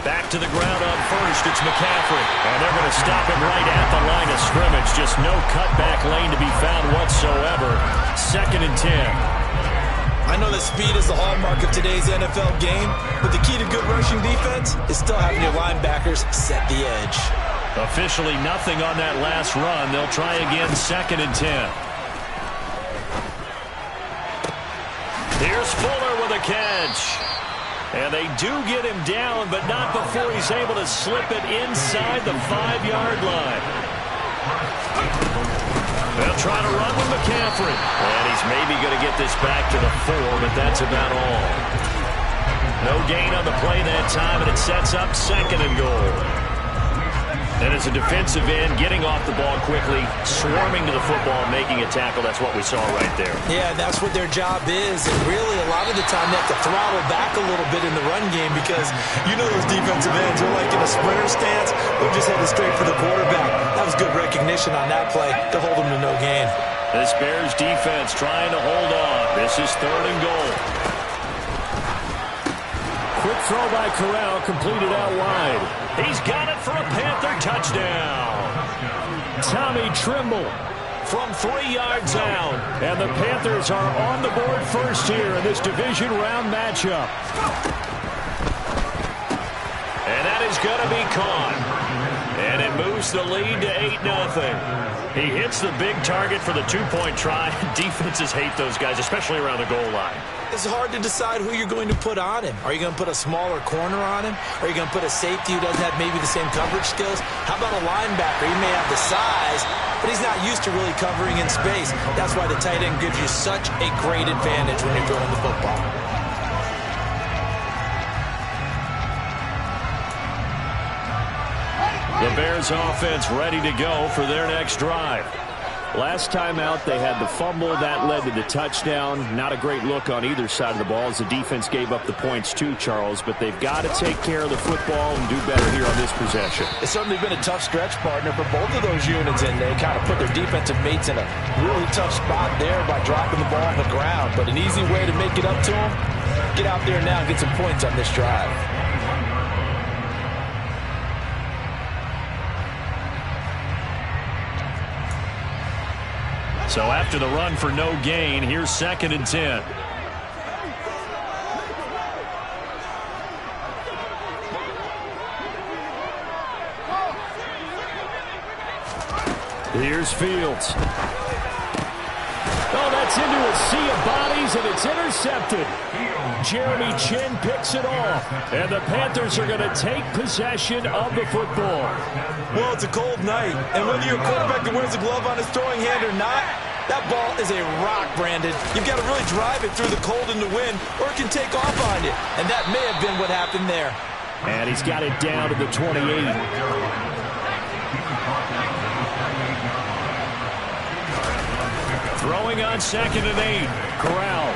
Back to the ground on first. It's McCaffrey. And they're going to stop him right at the line of scrimmage. Just no cutback lane to be found whatsoever. 2nd and 10. I know that speed is the hallmark of today's NFL game, but the key to good rushing defense is still having your linebackers set the edge. Officially nothing on that last run. They'll try again 2nd and 10. Here's Fuller with a catch. And they do get him down, but not before he's able to slip it inside the 5-yard line. They'll try to run with McCaffrey. And he's maybe going to get this back to the 4, but that's about all. No gain on the play that time, and it sets up 2nd and goal. And as a defensive end, getting off the ball quickly, swarming to the football, making a tackle, that's what we saw right there. Yeah, that's what their job is. And really, a lot of the time, they have to throttle back a little bit in the run game because you know those defensive ends are like in a sprinter stance. They're just headed straight for the quarterback. That was good recognition on that play to hold them to no gain. This Bears defense trying to hold on. This is 3rd and goal. Quick throw by Corral, completed out wide. He's got it for a Panther touchdown. Tommy Trimble from 3 yards out. And the Panthers are on the board first here in this division round matchup. And that is going to be caught. And it moves the lead to 8-0. He hits the big target for the 2-point try. Defenses hate those guys, especially around the goal line. It's hard to decide who you're going to put on him. Are you going to put a smaller corner on him? Are you going to put a safety who doesn't have maybe the same coverage skills? How about a linebacker? He may have the size, but he's not used to really covering in space. That's why the tight end gives you such a great advantage when you're throwing the football. The Bears offense ready to go for their next drive. Last time out, they had the fumble. That led to the touchdown. Not a great look on either side of the ball as the defense gave up the points too, Charles. But they've got to take care of the football and do better here on this possession. It's certainly been a tough stretch, partner, for both of those units, and they kind of put their defensive mates in a really tough spot there by dropping the ball on the ground. But an easy way to make it up to them, get out there now and get some points on this drive. So after the run for no gain, here's 2nd and 10. Here's Fields. Oh, that's into a sea of bodies, and it's intercepted. Jeremy Chin picks it off, and the Panthers are going to take possession of the football. Well, it's a cold night, and whether you're a quarterback that wears a glove on his throwing hand or not, that ball is a rock, Brandon. You've got to really drive it through the cold and the wind, or it can take off on you, and that may have been what happened there. And he's got it down to the 28. Throwing on 2nd and 8. Corral.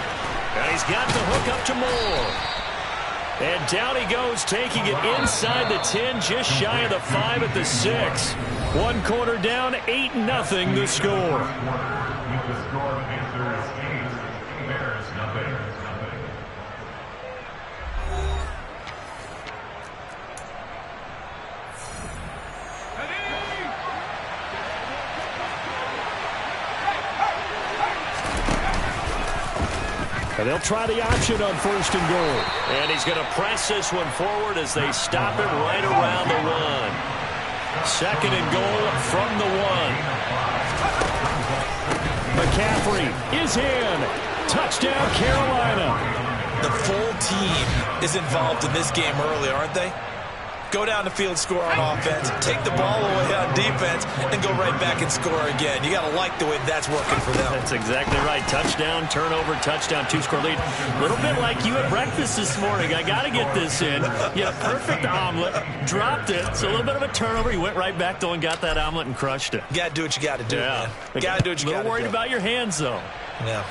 And he's got the hook up to Moore. And down he goes, taking it inside the 10, just shy of the 5 at the 6. One quarter down, 8-0 the score. And they'll try the option on 1st and goal. And he's going to press this one forward as they stop it right around the 1. 2nd and goal from the 1. McCaffrey is in. Touchdown, Carolina. The full team is involved in this game early, aren't they? Go down the field, score on offense, take the ball away on defense, and go right back and score again. You got to like the way that's working for them. That's exactly right. Touchdown, turnover, touchdown, 2-score lead. A little bit like you at breakfast this morning. I got to get this in. You had a perfect omelet, dropped it. So a little bit of a turnover. You went right back, though, and got that omelet and crushed it. You got to do what you got to do, yeah. Man. Got to do what you got to do. A little worried about your hands, though. Yeah.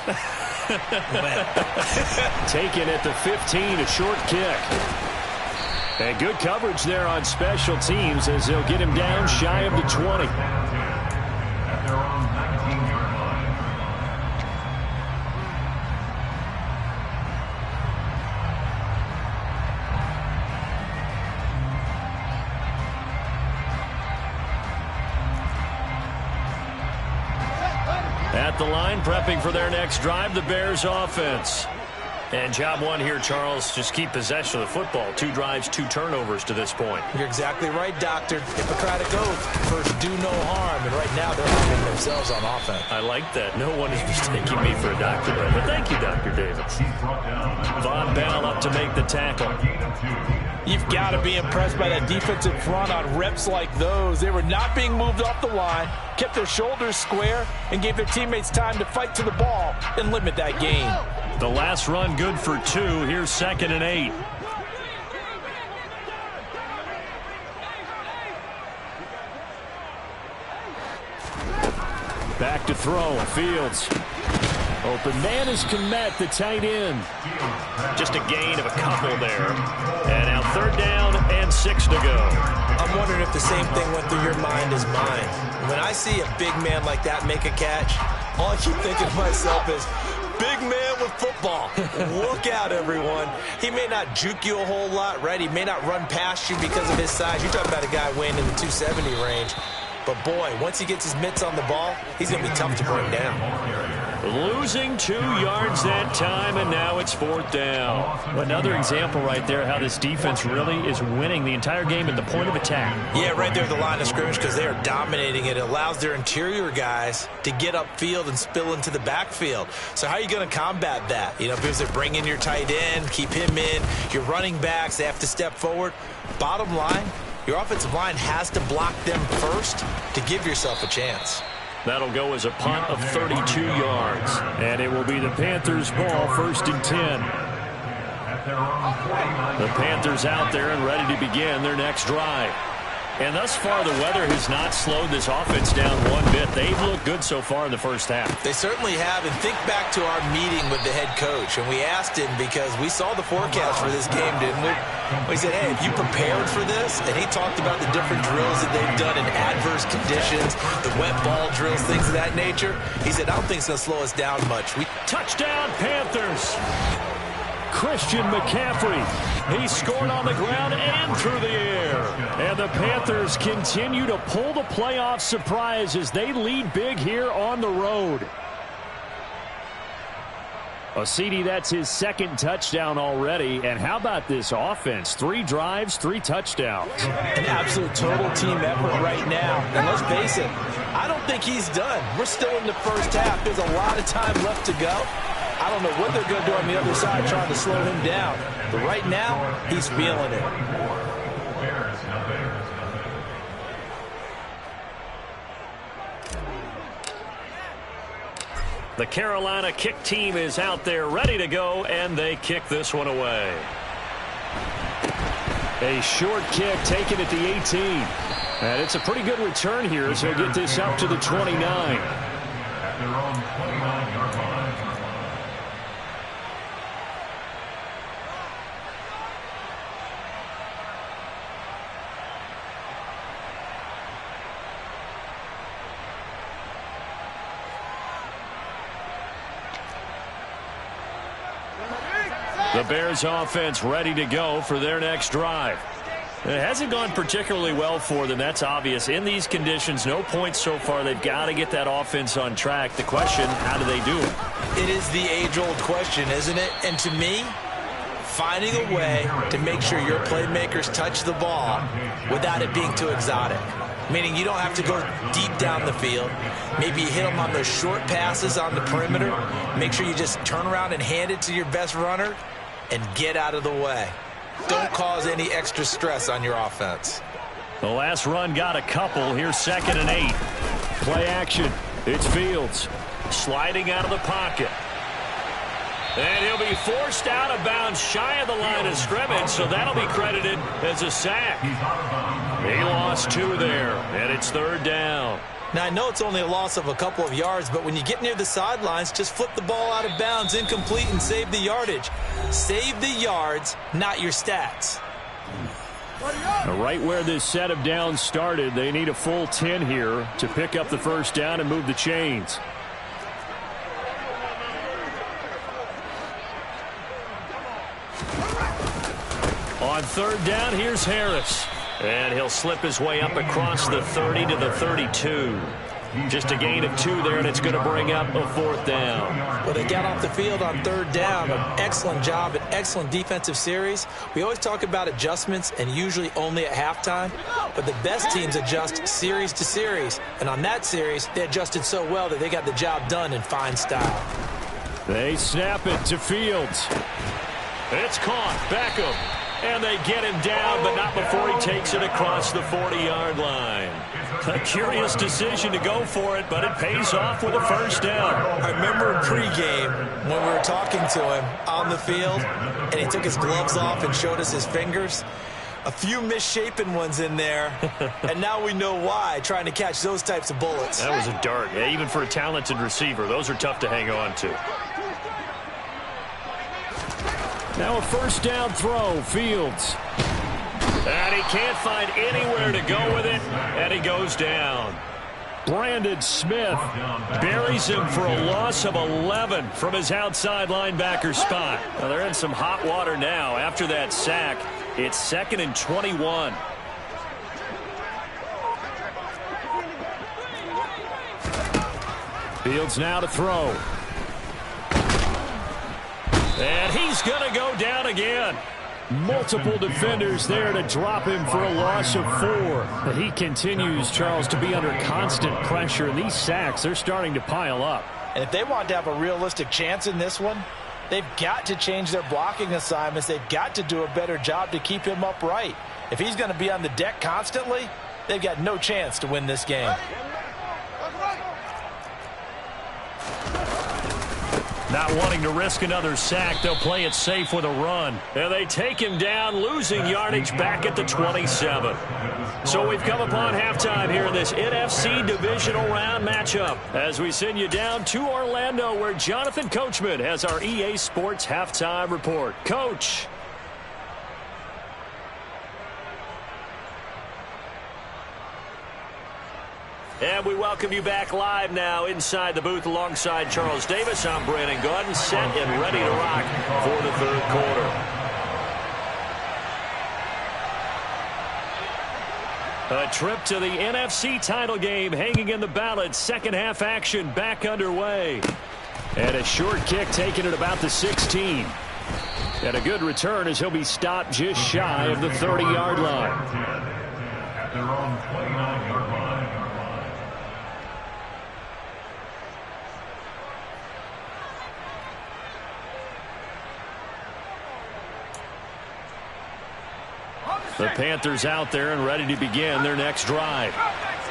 Taken at the 15, a short kick. And good coverage there on special teams as they'll get him down shy of the 20. at the line, prepping for their next drive, the Bears offense. And job one here, Charles, just keep possession of the football. 2 drives, 2 turnovers to this point. You're exactly right, Doctor. Hippocratic oath, first do no harm. And right now they're harming themselves on offense. I like that. No one is mistaking me for a doctor, but thank you, Dr. Davis. Von Bell up to make the tackle. You've got to be impressed by that defensive front on reps like those. They were not being moved off the line, kept their shoulders square, and gave their teammates time to fight to the ball and limit that gain. The last run good for 2. Here's 2nd and 8. Back to throw. Fields. Open man is Kmet, the tight end. Just a gain of a couple there. And now 3rd down and 6 to go. I'm wondering if the same thing went through your mind as mine. When I see a big man like that make a catch, all I keep thinking to myself is, big man with football. Look out, everyone. He may not juke you a whole lot, right? He may not run past you because of his size. You're talking about a guy weighing in the 270 range. But, boy, once he gets his mitts on the ball, he's going to be tough to bring down. Losing 2 yards that time, and now it's 4th down. Another example right there how this defense really is winning the entire game at the point of attack. Yeah, right there at the line of scrimmage because they are dominating it. It allows their interior guys to get upfield and spill into the backfield. So how are you going to combat that? You know, because they bring in your tight end, keep him in. Your running backs, they have to step forward. Bottom line, your offensive line has to block them first to give yourself a chance. That'll go as a punt of 32 yards. And it will be the Panthers' ball, 1st and 10. The Panthers out there and ready to begin their next drive. And thus far, the weather has not slowed this offense down one bit. They've looked good so far in the first half. They certainly have. And think back to our meeting with the head coach. And we asked him because we saw the forecast for this game, didn't we? We said, hey, have you prepared for this? And he talked about the different drills that they've done in adverse conditions, the wet ball drills, things of that nature. He said, I don't think it's going to slow us down much. Touchdown, Panthers! Christian McCaffrey. He scored on the ground and through the air. And the Panthers continue to pull the playoff surprise as they lead big here on the road. CD, that's his 2nd touchdown already. And how about this offense? 3 drives, 3 touchdowns. An absolute total team effort right now. And let's face it, I don't think he's done. We're still in the first half. There's a lot of time left to go. I don't know what they're going to do on the other side trying to slow him down. But right now, he's feeling it. The Carolina kick team is out there ready to go, and they kick this one away. A short kick taken at the 18. And it's a pretty good return here as he'll get this up to the 29. At their own 29-yard line. The Bears offense ready to go for their next drive. It hasn't gone particularly well for them. That's obvious. In these conditions, no points so far. They've got to get that offense on track. The question, how do they do it? It is the age-old question, isn't it? And to me, finding a way to make sure your playmakers touch the ball without it being too exotic. Meaning you don't have to go deep down the field. Maybe you hit them on those short passes on the perimeter. Make sure you just turn around and hand it to your best runner and get out of the way. Don't cause any extra stress on your offense. The last run got a couple. Here's 2nd and 8. Play action. It's Fields sliding out of the pocket. And he'll be forced out of bounds shy of the line of scrimmage, so that'll be credited as a sack. He lost 2 there, and it's 3rd down. Now, I know it's only a loss of a couple of yards, but when you get near the sidelines, just flip the ball out of bounds, incomplete, and save the yardage. Save the yards, not your stats. Right where this set of downs started, they need a full 10 here to pick up the first down and move the chains. On 3rd down, here's Harris. And he'll slip his way up across the 30 to the 32. Just a gain of 2 there, and it's going to bring up a 4th down. Well, they got off the field on 3rd down. An excellent job, an excellent defensive series. We always talk about adjustments, and usually only at halftime. But the best teams adjust series to series. And on that series, they adjusted so well that they got the job done in fine style. They snap it to Fields. It's caught. Beckham. And they get him down, but not before he takes it across the 40-yard line. A curious decision to go for it, but it pays off with a 1st down. I remember in pregame when we were talking to him on the field, and he took his gloves off and showed us his fingers. A few misshapen ones in there, and now we know why, trying to catch those types of bullets. That was a dart. Yeah, even for a talented receiver, those are tough to hang on to. Now a 1st down throw, Fields. And he can't find anywhere to go with it, and he goes down. Brandon Smith buries him for a loss of 11 from his outside linebacker spot. Now they're in some hot water now after that sack. It's 2nd and 21. Fields now to throw. And he's going to go down again. Multiple defenders there to drop him for a loss of 4. But he continues, Charles, to be under constant pressure. And these sacks, they're starting to pile up. And if they want to have a realistic chance in this one, they've got to change their blocking assignments. They've got to do a better job to keep him upright. If he's going to be on the deck constantly, they've got no chance to win this game. Not wanting to risk another sack, they'll play it safe with a run. And they take him down, losing yardage back at the 27. So we've come upon halftime here in this NFC Divisional Round matchup as we send you down to Orlando, where Jonathan Coachman has our EA Sports Halftime Report. Coach. And we welcome you back live now inside the booth alongside Charles Davis. I'm Brandon Gaudin, set and ready to rock for the 3rd quarter. A trip to the NFC title game hanging in the balance. 2nd half action back underway. And a short kick taken at about the 16. And a good return as he'll be stopped just shy of the 30-yard line. At their own 29-yard line. The Panthers out there and ready to begin their next drive.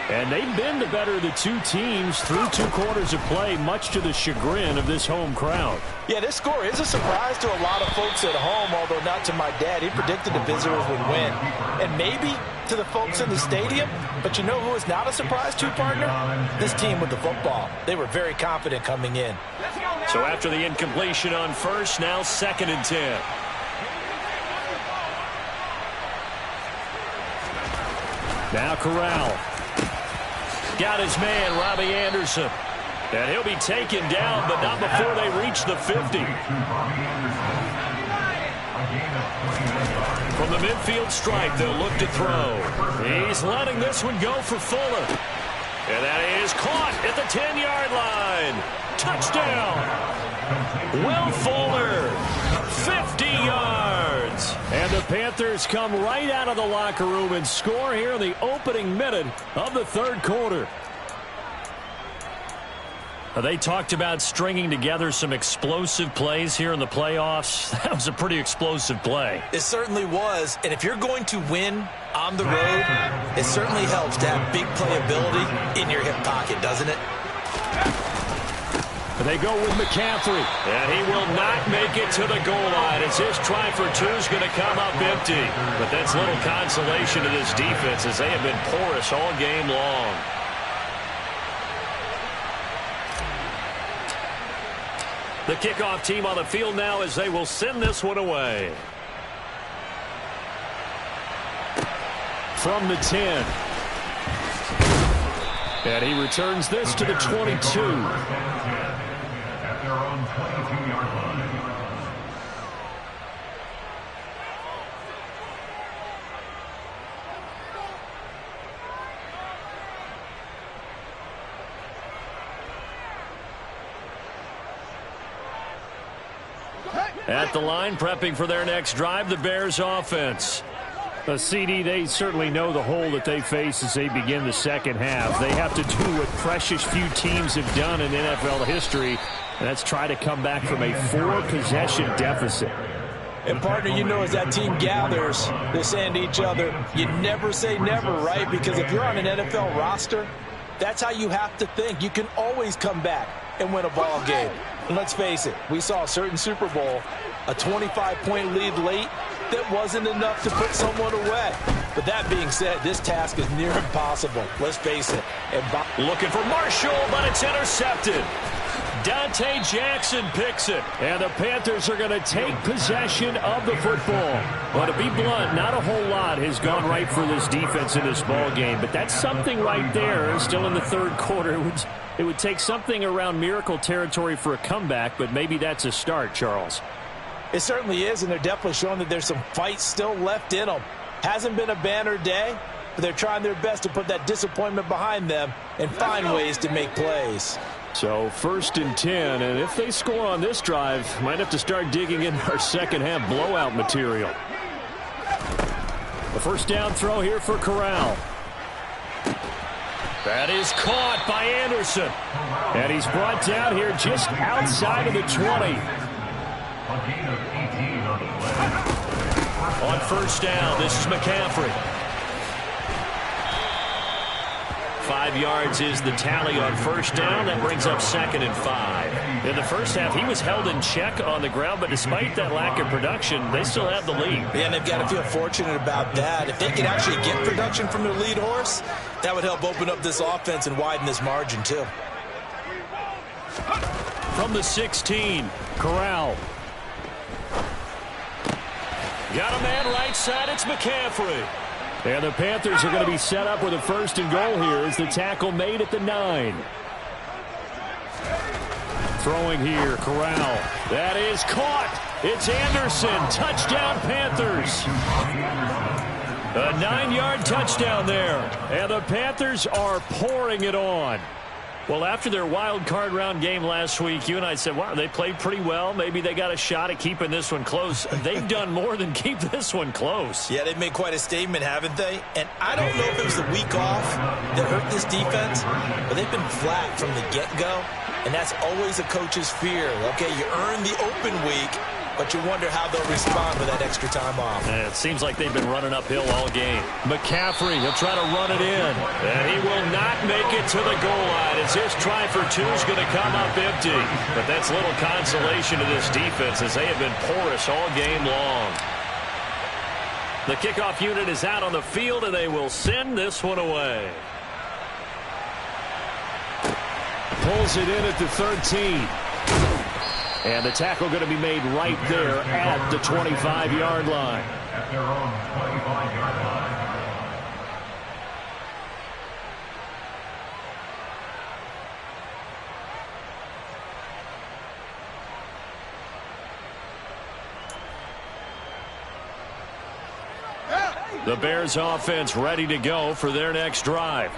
And they've been the better of the 2 teams through 2 quarters of play, much to the chagrin of this home crowd. Yeah, this score is a surprise to a lot of folks at home, although not to my dad. He predicted the visitors would win. And maybe to the folks in the stadium, but you know who is not a surprise to, partner? This team with the football. They were very confident coming in. So after the incompletion on 1st, now 2nd and 10. Now Corral. Got his man, Robbie Anderson. And he'll be taken down, but not before they reach the 50. From the midfield stripe, they'll look to throw. He's letting this one go for Fuller. And that is caught at the 10-yard line. Touchdown. Will Fuller, 50 yards. And the Panthers come right out of the locker room and score here in the opening minute of the 3rd quarter. They talked about stringing together some explosive plays here in the playoffs. That was a pretty explosive play. It certainly was. And if you're going to win on the road, it certainly helps to have big playability in your hip pocket, doesn't it? They go with McCaffrey. And he will not make it to the goal line as his try for 2 is going to come up empty. But that's little consolation to this defense as they have been porous all game long. The kickoff team on the field now as they will send this one away. From the 10. And he returns this to the 22. At their own 22-yard line. At the line, prepping for their next drive, the Bears offense. CD, they certainly know the hole that they face as they begin the second half. They have to do what precious few teams have done in NFL history, and that's try to come back from a 4-possession deficit. And, partner, you know, as that team gathers, they're saying to each other, you never say never, right? Because if you're on an NFL roster, that's how you have to think. You can always come back and win a ball game. And let's face it, we saw a certain Super Bowl, a 25-point lead late, that wasn't enough to put someone away. But that being said, this task is near impossible. Let's face it. And looking for Marshall, but it's intercepted. Dante Jackson picks it, and the Panthers are going to take possession of the football. Well, to be blunt, not a whole lot has gone right for this defense in this ball game, but that's something right there. Still in the third quarter, it would take something around miracle territory for a comeback, but maybe that's a start, Charles. It certainly is, and they're definitely showing that there's some fight still left in them. Hasn't been a banner day, but they're trying their best to put that disappointment behind them and find ways to make plays. So 1st and 10, and if they score on this drive, might have to start digging in our second half blowout material. The first down throw here for Corral. That is caught by Anderson. And he's brought down here just outside of the 20. On first down, this is McCaffrey. 5 yards is the tally on first down. That brings up 2nd and 5. In the first half, he was held in check on the ground, but despite that lack of production, they still have the lead. Yeah, and they've got to feel fortunate about that. If they could actually get production from their lead horse, that would help open up this offense and widen this margin, too. From the 16, Corral. Got a man right side, it's McCaffrey. And the Panthers are going to be set up with a 1st and goal here as the tackle made at the 9. Throwing here, Corral. That is caught. It's Anderson. Touchdown, Panthers. A 9-yard touchdown there. And the Panthers are pouring it on. Well, after their wild card round game last week, you and I said, wow, they played pretty well. Maybe they got a shot at keeping this one close. They've done more than keep this one close. Yeah, they've made quite a statement, haven't they? And I don't know if it was the week off that hurt this defense, but they've been flat from the get-go, and that's always a coach's fear. Okay, you earn the open week, but you wonder how they'll respond with that extra time off. And it seems like they've been running uphill all game. McCaffrey, he'll try to run it in. And he will not make it to the goal line as his try for 2 is going to come up empty. But that's little consolation to this defense as they have been porous all game long. The kickoff unit is out on the field, and they will send this one away. Pulls it in at the 13. And the tackle going to be made right there at the 25-yard line. At their own 25-yard line. The Bears offense ready to go for their next drive.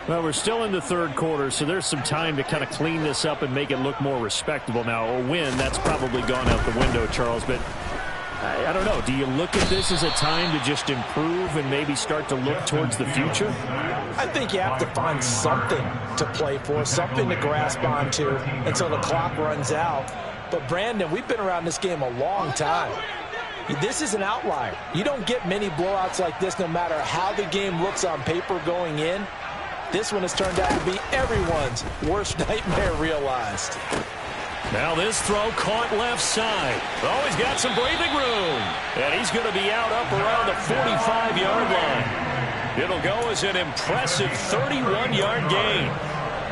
Well, we're still in the third quarter, so there's some time to kind of clean this up and make it look more respectable. Now, a win, that's probably gone out the window, Charles, but I don't know. Do you look at this as a time to just improve and maybe start to look towards the future? I think you have to find something to play for, something to grasp onto until the clock runs out. But, Brandon, we've been around this game a long time. This is an outlier. You don't get many blowouts like this no matter how the game looks on paper going in. This one has turned out to be everyone's worst nightmare realized. Now this throw caught left side. Oh, he's got some breathing room. And he's going to be out up around the 45-yard line. It'll go as an impressive 31-yard gain.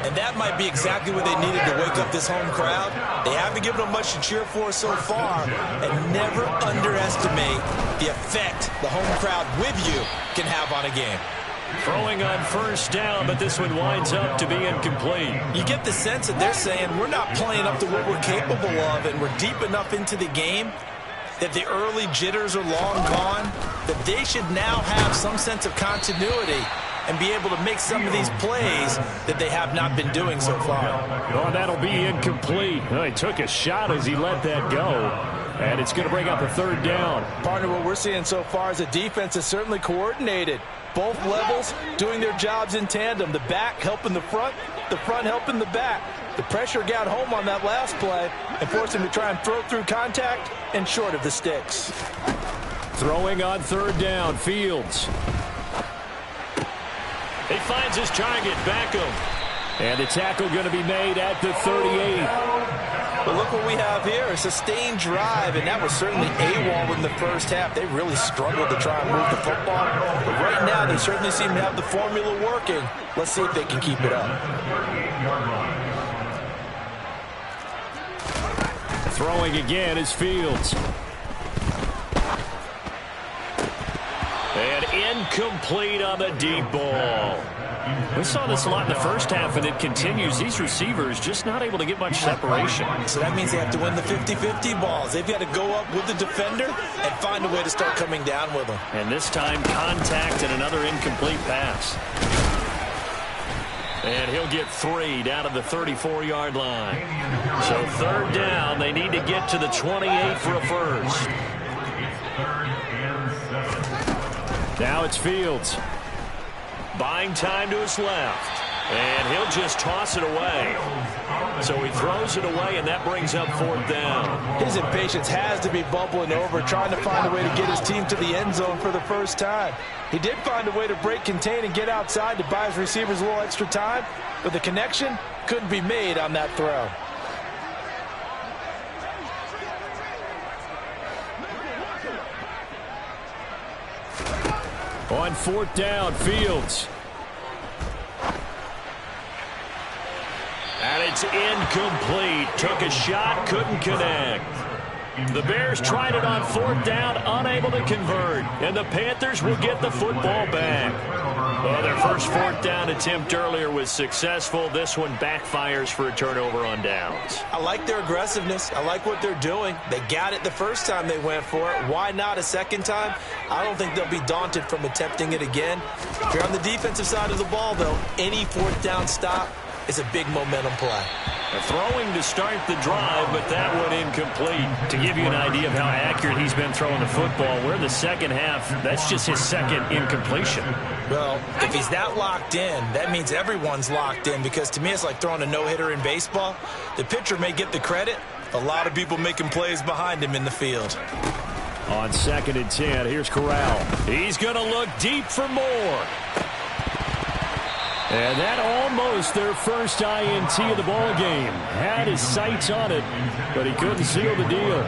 And that might be exactly what they needed to wake up this home crowd. They haven't given them much to cheer for so far. And never underestimate the effect the home crowd with you can have on a game. Throwing on first down, but this one winds up to be incomplete. You get the sense that they're saying we're not playing up to what we're capable of, and we're deep enough into the game that the early jitters are long gone, that they should now have some sense of continuity and be able to make some of these plays that they have not been doing so far. Oh, that'll be incomplete. Well, he took a shot as he let that go. And it's going to bring up a third down. Partner, what we're seeing so far is the defense is certainly coordinated. Both levels doing their jobs in tandem. The back helping the front helping the back. The pressure got home on that last play and forced him to try and throw through contact and short of the sticks. Throwing on third down, Fields. He finds his target, Beckham. And the tackle going to be made at the 38. But look what we have here, a sustained drive, and that was certainly AWOL in the first half. They really struggled to try and move the football. But right now, they certainly seem to have the formula working. Let's see if they can keep it up. Throwing again is Fields. And incomplete on the deep ball. We saw this a lot in the first half, and it continues. These receivers just not able to get much separation. So that means they have to win the 50-50 balls. They've got to go up with the defender and find a way to start coming down with them. And this time, contact and another incomplete pass. And he'll get 3 down to the 34-yard line. So third down, they need to get to the 28 for a first. Now it's Fields. Buying time to his left. And he'll just toss it away. So he throws it away, and that brings up fourth down. His impatience has to be bubbling over, trying to find a way to get his team to the end zone for the first time. He did find a way to break contain and get outside to buy his receivers a little extra time, but the connection couldn't be made on that throw. On fourth down, Fields. And it's incomplete. Took a shot, couldn't connect. The Bears tried it on fourth down, unable to convert. And the Panthers will get the football back. Well, their first fourth down attempt earlier was successful. This one backfires for a turnover on downs. I like their aggressiveness. I like what they're doing. They got it the first time they went for it. Why not a second time? I don't think they'll be daunted from attempting it again. If you're on the defensive side of the ball, though, any fourth down stop is a big momentum play. Throwing to start the drive, but that one incomplete. To give you an idea of how accurate he's been throwing the football, we're in the second half. That's just his second incompletion. Well, if he's that locked in, that means everyone's locked in, because to me it's like throwing a no-hitter in baseball. The pitcher may get the credit. A lot of people making plays behind him in the field. On 2nd and 10, here's Corral. He's going to look deep for more. And that almost their first INT of the ball game. Had his sights on it, but he couldn't seal the deal.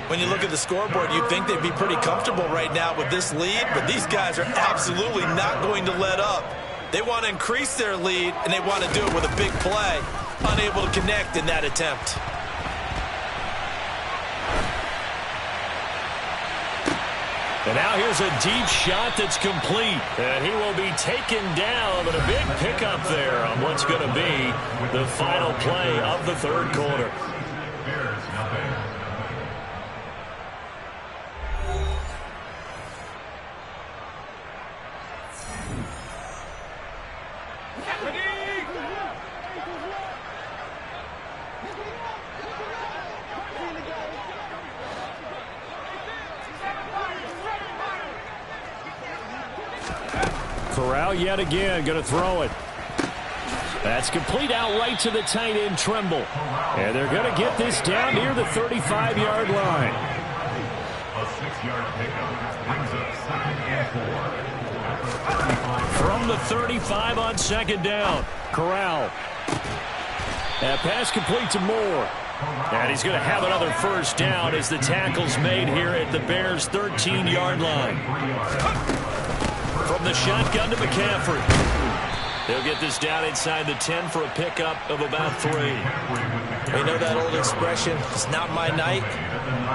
When you look at the scoreboard, you'd think they'd be pretty comfortable right now with this lead, but these guys are absolutely not going to let up. They want to increase their lead, and they want to do it with a big play. Unable to connect in that attempt. And now here's a deep shot that's complete. And he will be taken down, but a big pickup there on what's going to be the final play of the third quarter. Corral yet again going to throw it. That's complete out right to the tight end, Trimble. And they're going to get this down near the 35-yard line. A 6-yard pickup brings up 2nd and 4. From the 35 on 2nd down, Corral. That pass complete to Moore. And he's going to have another first down as the tackle's made here at the Bears' 13-yard line. From the shotgun to McCaffrey. They'll get this down inside the 10 for a pickup of about 3. You know that old expression, it's not my night?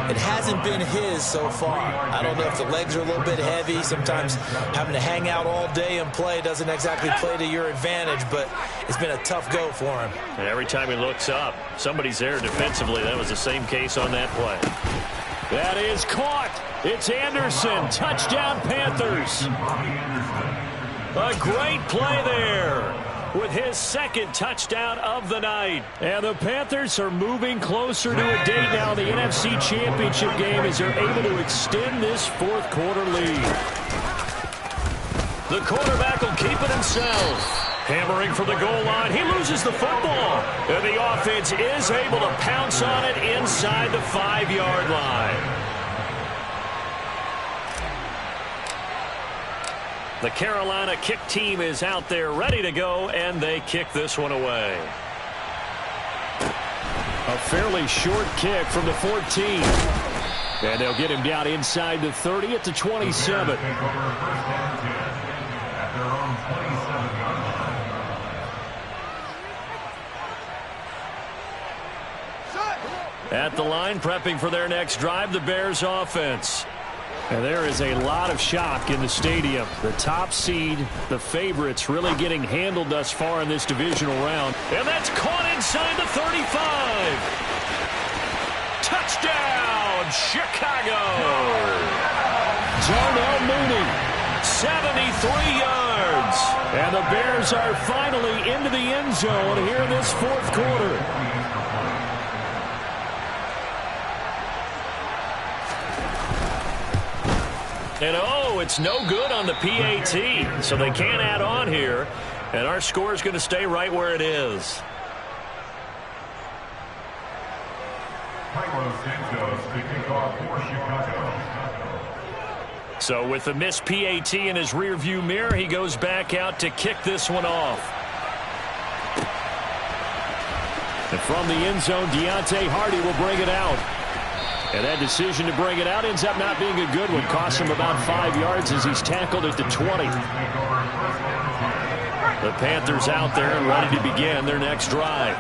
It hasn't been his so far. I don't know if the legs are a little bit heavy. Sometimes having to hang out all day and play doesn't exactly play to your advantage, but it's been a tough go for him. And every time he looks up, somebody's there defensively. That was the same case on that play. That is caught. It's Anderson. Touchdown, Panthers. A great play there. with his second touchdown of the night. And the Panthers are moving closer to a date now in the NFC Championship game as they're able to extend this fourth quarter lead. The quarterback will keep it himself. Hammering for the goal line. He loses the football. And the offense is able to pounce on it inside the 5-yard line. The Carolina kick team is out there ready to go, and they kick this one away. A fairly short kick from the 14. And they'll get him down inside the 30 at the 27. At the line, prepping for their next drive, the Bears offense. And there is a lot of shock in the stadium. The top seed, the favorites, really getting handled thus far in this divisional round. And that's caught inside the 35. Touchdown, Chicago. Darnell Mooney, 73 yards. And the Bears are finally into the end zone here in this fourth quarter. And oh, it's no good on the PAT, so they can't add on here. And our score is going to stay right where it is. So with the missed PAT in his rearview mirror, he goes back out to kick this one off. And from the end zone, Deontay Hardy will bring it out. And that decision to bring it out ends up not being a good one. Costs him about 5 yards as he's tackled at the 20. The Panthers out there and ready to begin their next drive.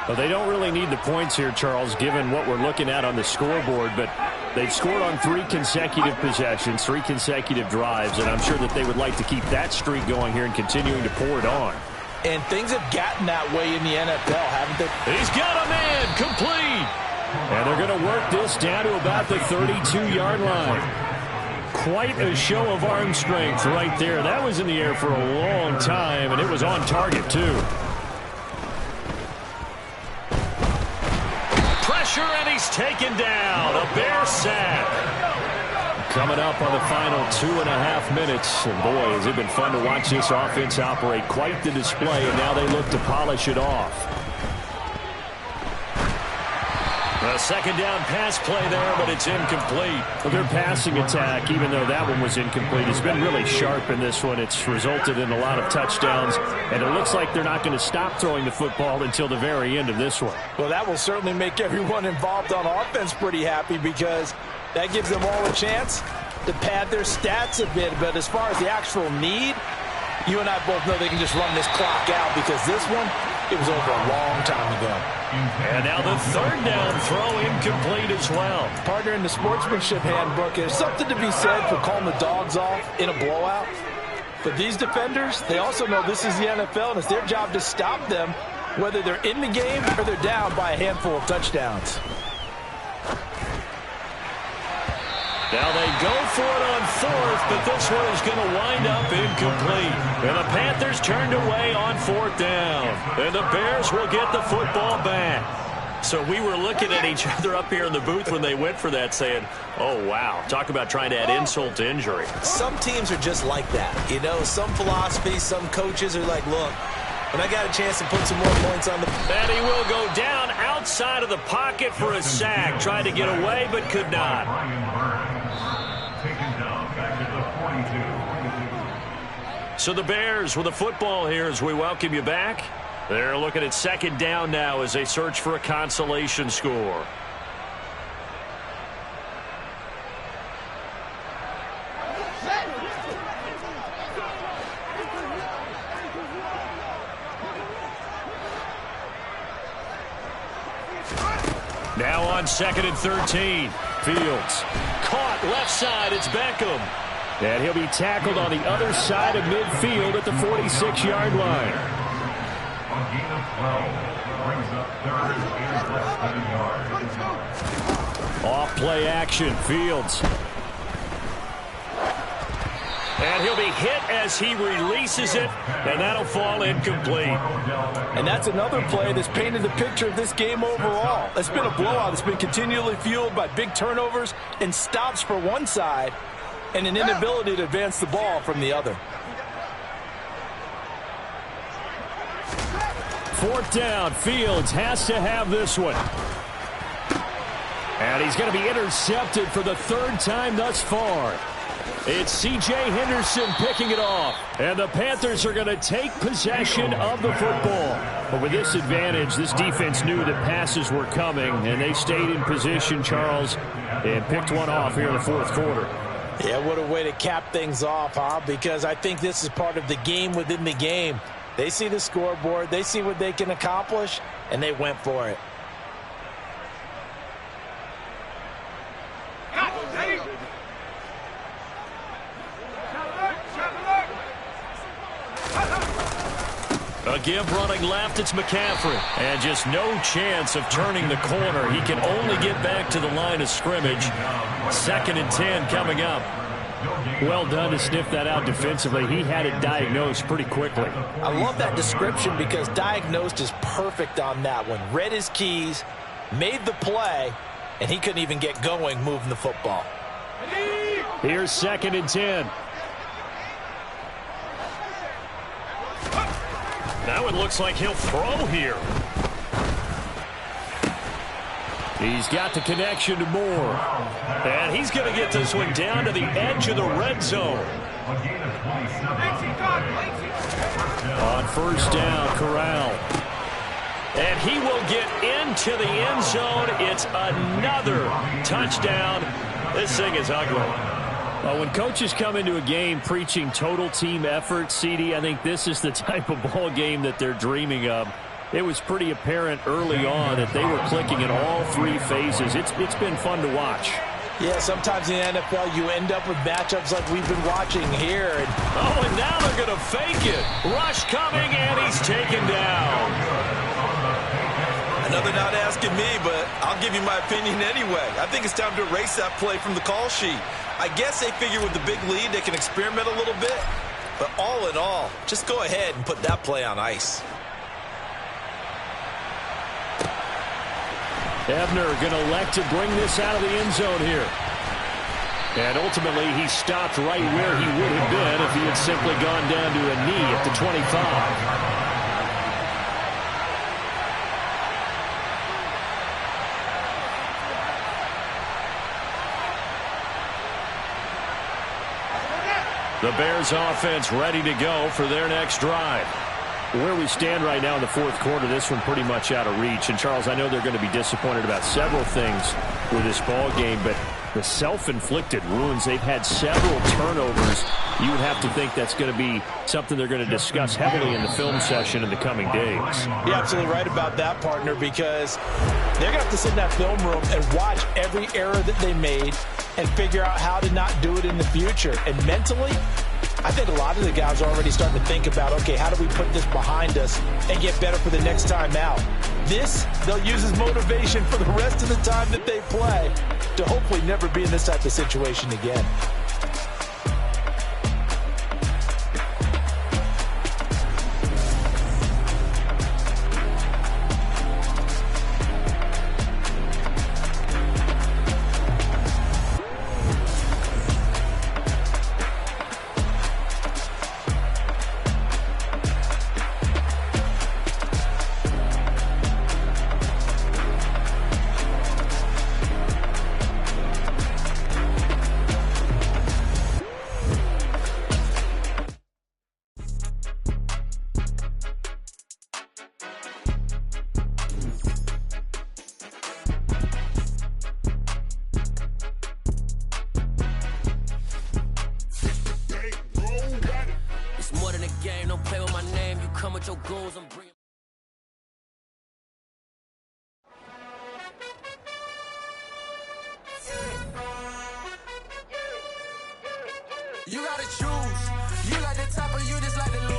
Well, they don't really need the points here, Charles, given what we're looking at on the scoreboard. But they've scored on 3 consecutive possessions, 3 consecutive drives. And I'm sure that they would like to keep that streak going here and continuing to pour it on. And things have gotten that way in the NFL, haven't they? He's got a man complete. And they're going to work this down to about the 32-yard line. Quite a show of arm strength right there. That was in the air for a long time, and it was on target, too. Pressure, and he's taken down. A Bear sack. Coming up on the final 2.5 minutes. And boy, has it been fun to watch this offense operate. Quite the display, and now they look to polish it off. A second down pass play there, but it's incomplete. Well, their passing attack, even though that one was incomplete, has been really sharp in this one. It's resulted in a lot of touchdowns, and it looks like they're not going to stop throwing the football until the very end of this one. Well, that will certainly make everyone involved on offense pretty happy because that gives them all a chance to pad their stats a bit. But as far as the actual need, you and I both know they can just run this clock out because this one, it was over a long time ago. And now the third down throw incomplete as well. Partner, in the sportsmanship handbook, there's something to be said for calling the dogs off in a blowout. But these defenders, they also know this is the NFL, and it's their job to stop them, whether they're in the game or they're down by a handful of touchdowns. Now they go for it on fourth, but this one is going to wind up incomplete. And the Panthers turned away on fourth down. And the Bears will get the football back. So we were looking at each other up here in the booth when they went for that saying, oh, wow, talk about trying to add insult to injury. Some teams are just like that. You know, some philosophies, some coaches are like, look, when I got a chance to put some more points on the... And he will go down outside of the pocket for a sack. Tried to get away, but could not. So the Bears with the football here as we welcome you back. They're looking at second down now as they search for a consolation score. Now on second and 13. Fields caught left side. It's Beckham. And he'll be tackled on the other side of midfield at the 46-yard line. Off play action. Fields. And he'll be hit as he releases it, and that'll fall incomplete. And that's another play that's painted the picture of this game overall. It's been a blowout. It's been continually fueled by big turnovers and stops for one side and an inability to advance the ball from the other. Fourth down, Fields has to have this one. And he's going to be intercepted for the third time thus far. It's C.J. Henderson picking it off. And the Panthers are going to take possession of the football. But with this advantage, this defense knew that passes were coming, and they stayed in position, Charles, and picked one off here in the fourth quarter. Yeah, what a way to cap things off, huh? Because I think this is part of the game within the game. They see the scoreboard, they see what they can accomplish, and they went for it. A give running left, it's McCaffrey. And just no chance of turning the corner. He can only get back to the line of scrimmage. 2nd and 10 coming up. Well done to sniff that out defensively. He had it diagnosed pretty quickly. I love that description because diagnosed is perfect on that one. Read his keys, made the play, and he couldn't even get going moving the football. Here's 2nd and 10. That one looks like he'll throw here. He's got the connection to Moore. And he's going to get this one down to the edge of the red zone. On first down, Corral. And he will get into the end zone. It's another touchdown. This thing is ugly. When coaches come into a game preaching total team effort, CD, I think this is the type of ball game that they're dreaming of. It was pretty apparent early on that they were clicking in all three phases. It's been fun to watch. Yeah, sometimes in the NFL you end up with matchups like we've been watching here. And now they're going to fake it. Rush coming, and he's taken down. Another not asking me, but I'll give you my opinion anyway. I think it's time to erase that play from the call sheet. I guess they figure with the big lead they can experiment a little bit. But all in all, just go ahead and put that play on ice. Ebner going to elect to bring this out of the end zone here. And ultimately, he stopped right where he would have been if he had simply gone down to a knee at the 25. The Bears offense ready to go for their next drive. Where we stand right now in the fourth quarter, this one pretty much out of reach. And, Charles, I know they're going to be disappointed about several things with this ball game, but the self-inflicted wounds, they've had several turnovers. You would have to think that's going to be something they're going to discuss heavily in the film session in the coming days. You're absolutely right about that, partner, because they're going to have to sit in that film room and watch every error that they made and figure out how to not do it in the future. And mentally, I think a lot of the guys are already starting to think about, okay, how do we put this behind us and get better for the next time out? This, they'll use as motivation for the rest of the time that they play to hopefully never be in this type of situation again. You gotta choose. You like the top or you just like the loose.